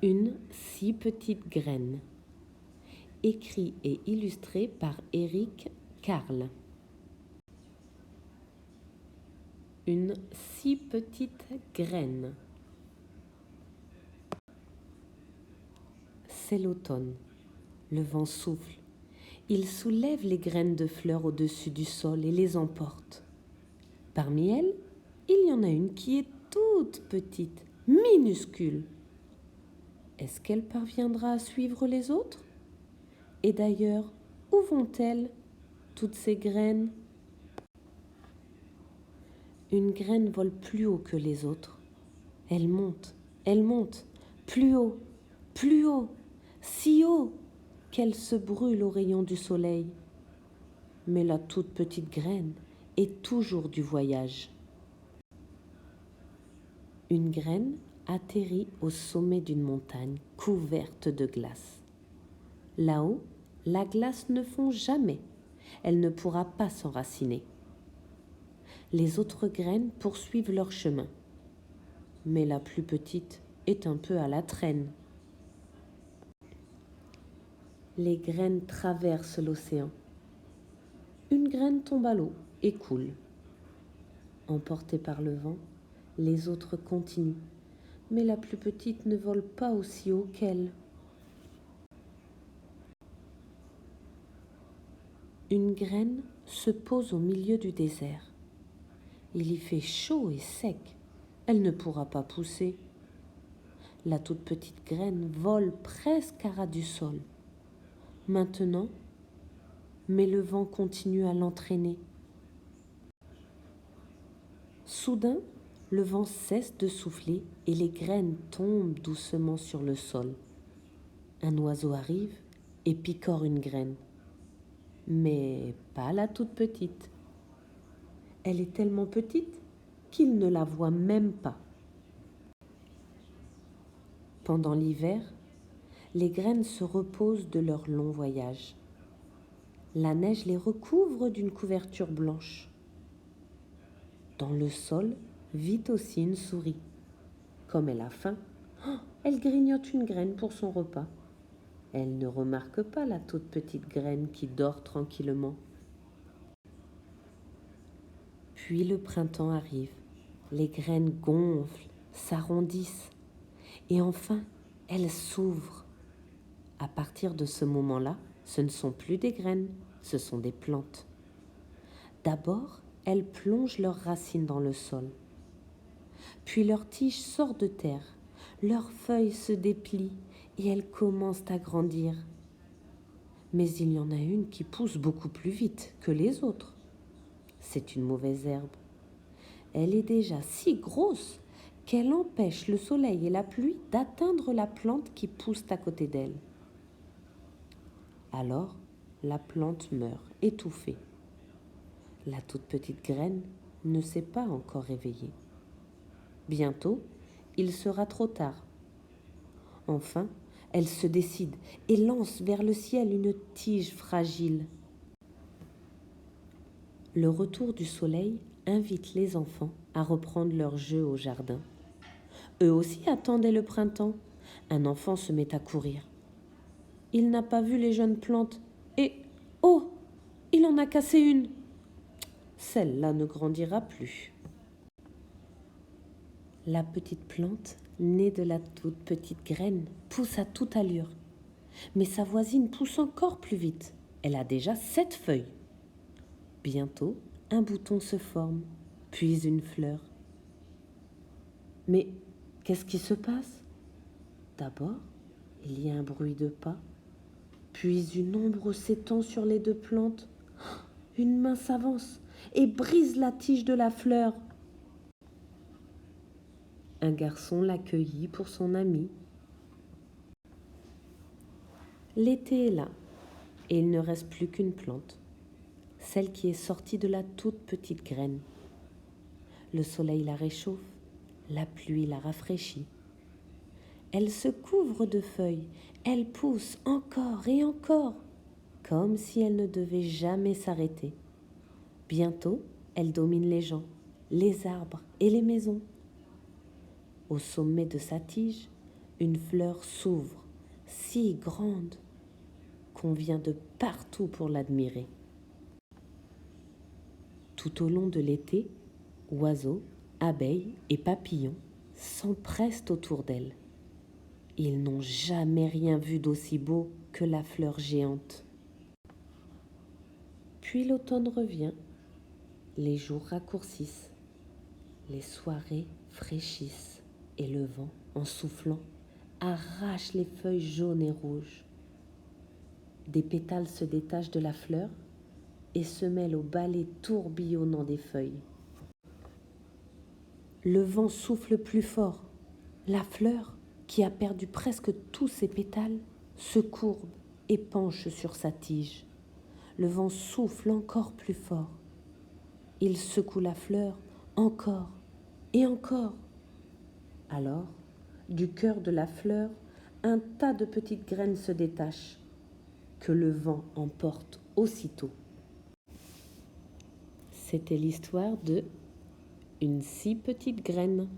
Une si petite graine. Écrit et illustré par Éric Carle. Une si petite graine. C'est l'automne. Le vent souffle. Il soulève les graines de fleurs au-dessus du sol et les emporte. Parmi elles, il y en a une qui est toute petite, minuscule. Est-ce qu'elle parviendra à suivre les autres? Et d'ailleurs, où vont-elles, toutes ces graines? Une graine vole plus haut que les autres. Elle monte, plus haut, si haut qu'elle se brûle aux rayons du soleil. Mais la toute petite graine est toujours du voyage. Une graine atterrit au sommet d'une montagne couverte de glace. Là-haut, la glace ne fond jamais. Elle ne pourra pas s'enraciner. Les autres graines poursuivent leur chemin. Mais la plus petite est un peu à la traîne. Les graines traversent l'océan. Une graine tombe à l'eau et coule. Emportée par le vent, les autres continuent. Mais la plus petite ne vole pas aussi haut qu'elle. Une graine se pose au milieu du désert. Il y fait chaud et sec. Elle ne pourra pas pousser. La toute petite graine vole presque à ras du sol. Maintenant, mais le vent continue à l'entraîner. Soudain, le vent cesse de souffler et les graines tombent doucement sur le sol. Un oiseau arrive et picore une graine. Mais pas la toute petite. Elle est tellement petite qu'il ne la voit même pas. Pendant l'hiver, les graines se reposent de leur long voyage. La neige les recouvre d'une couverture blanche. Dans le sol vit aussi une souris. Comme elle a faim, elle grignote une graine pour son repas. Elle ne remarque pas la toute petite graine qui dort tranquillement. Puis le printemps arrive. Les graines gonflent, s'arrondissent et enfin elles s'ouvrent. À partir de ce moment-là, ce ne sont plus des graines, ce sont des plantes. D'abord, elles plongent leurs racines dans le sol. Puis leur tige sort de terre, leurs feuilles se déplient et elles commencent à grandir. Mais il y en a une qui pousse beaucoup plus vite que les autres. C'est une mauvaise herbe. Elle est déjà si grosse qu'elle empêche le soleil et la pluie d'atteindre la plante qui pousse à côté d'elle. Alors, la plante meurt, étouffée. La toute petite graine ne s'est pas encore réveillée. Bientôt, il sera trop tard. Enfin, elle se décide et lance vers le ciel une tige fragile. Le retour du soleil invite les enfants à reprendre leur jeu au jardin. Eux aussi attendaient le printemps. Un enfant se met à courir. Il n'a pas vu les jeunes plantes et, oh, il en a cassé une. Celle-là ne grandira plus. La petite plante, née de la toute petite graine, pousse à toute allure. Mais sa voisine pousse encore plus vite. Elle a déjà 7 feuilles. Bientôt, un bouton se forme, puis une fleur. Mais qu'est-ce qui se passe? D'abord, il y a un bruit de pas, puis une ombre s'étend sur les 2 plantes. Une main s'avance et brise la tige de la fleur. Un garçon l'accueillit pour son ami. L'été est là et il ne reste plus qu'une plante, celle qui est sortie de la toute petite graine. Le soleil la réchauffe, la pluie la rafraîchit. Elle se couvre de feuilles, elle pousse encore et encore, comme si elle ne devait jamais s'arrêter. Bientôt, elle domine les gens, les arbres et les maisons. Au sommet de sa tige, une fleur s'ouvre, si grande qu'on vient de partout pour l'admirer. Tout au long de l'été, oiseaux, abeilles et papillons s'empressent autour d'elle. Ils n'ont jamais rien vu d'aussi beau que la fleur géante. Puis l'automne revient, les jours raccourcissent, les soirées fraîchissent et le vent, en soufflant, arrache les feuilles jaunes et rouges. Des pétales se détachent de la fleur et se mêlent au balai tourbillonnant des feuilles. Le vent souffle plus fort. La fleur, qui a perdu presque tous ses pétales, se courbe et penche sur sa tige. Le vent souffle encore plus fort. Il secoue la fleur encore et encore. Alors, du cœur de la fleur, un tas de petites graines se détachent, que le vent emporte aussitôt. C'était l'histoire de Une si petite graine.